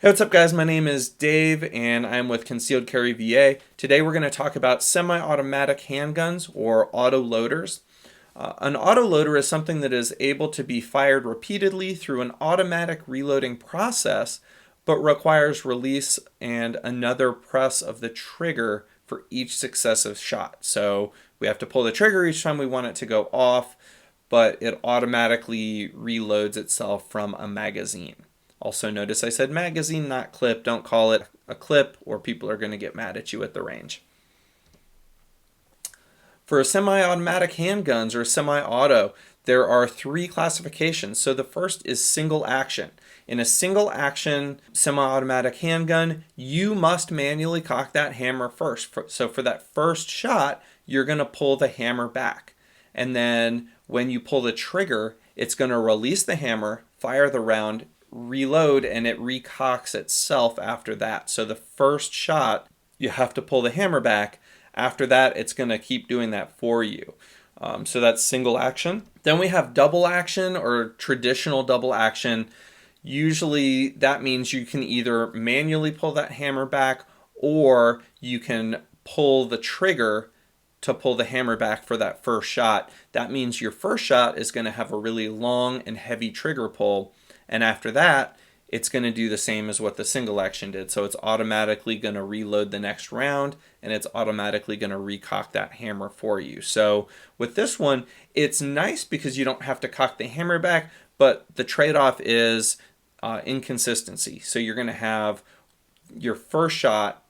Hey, what's up guys? My name is Dave and I'm with Concealed Carry VA. Today we're going to talk about semi-automatic handguns or auto loaders. An auto loader is something that is able to be fired repeatedly through an automatic reloading process, but requires release and another press of the trigger for each successive shot. So we have to pull the trigger each time we want it to go off, but it automatically reloads itself from a magazine. Also notice I said magazine, not clip. Don't call it a clip or people are going to get mad at you at the range. For semi-automatic handguns or semi-auto, there are three classifications. So the first is single action. In a single action semi-automatic handgun, you must manually cock that hammer first. So for that first shot, you're going to pull the hammer back. And then when you pull the trigger, it's going to release the hammer, fire the round, reload, and it recocks itself after that. So the first shot, you have to pull the hammer back. After that, it's going to keep doing that for you. So that's single action. Then we have double action or traditional double action. Usually that means you can either manually pull that hammer back or you can pull the trigger to pull the hammer back for that first shot. That means your first shot is going to have a really long and heavy trigger pull. And after that, it's going to do the same as what the single action did. So it's automatically going to reload the next round and it's automatically going to recock that hammer for you. So with this one, it's nice because you don't have to cock the hammer back, but the trade-off is inconsistency. So you're going to have your first shot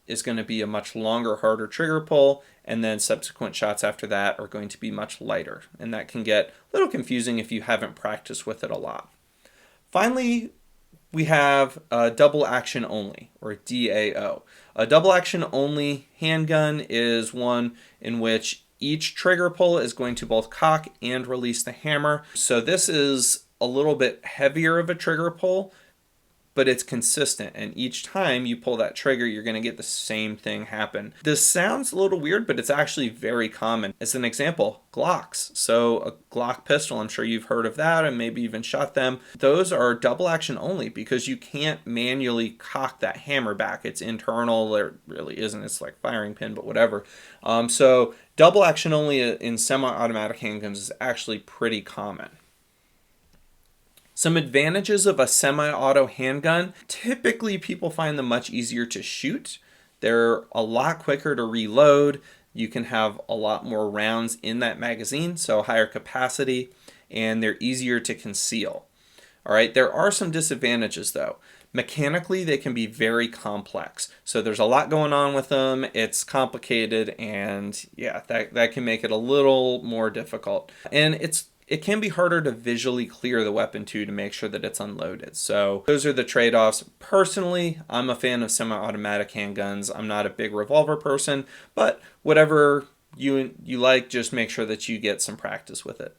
is going to be a much longer, harder trigger pull, and then subsequent shots after that are going to be much lighter. And that can get a little confusing if you haven't practiced with it a lot. Finally, we have double action only, or DAO. A double action only handgun is one in which each trigger pull is going to both cock and release the hammer. So this is a little bit heavier of a trigger pull, but it's consistent, and each time you pull that trigger, you're going to get the same thing happen. This sounds a little weird, but it's actually very common. As an example, Glocks. So a Glock pistol, I'm sure you've heard of that and maybe even shot them. Those are double action only because you can't manually cock that hammer back. It's internal. There really isn't. It's like firing pin, but whatever. So double action only in semi-automatic handguns is actually pretty common. Some advantages of a semi-auto handgun. Typically, people find them much easier to shoot. They're a lot quicker to reload. You can have a lot more rounds in that magazine, so higher capacity, and they're easier to conceal. All right, there are some disadvantages though. Mechanically, they can be very complex. So there's a lot going on with them. It's complicated, and yeah, that can make it a little more difficult. And it can be harder to visually clear the weapon too to make sure that it's unloaded. So those are the trade-offs. Personally, I'm a fan of semi-automatic handguns. I'm not a big revolver person, but whatever you like, just make sure that you get some practice with it.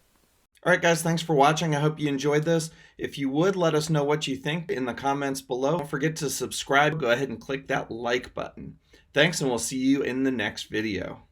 All right, guys, thanks for watching. I hope you enjoyed this. If you would, let us know what you think in the comments below. Don't forget to subscribe. Go ahead and click that like button. Thanks, and we'll see you in the next video.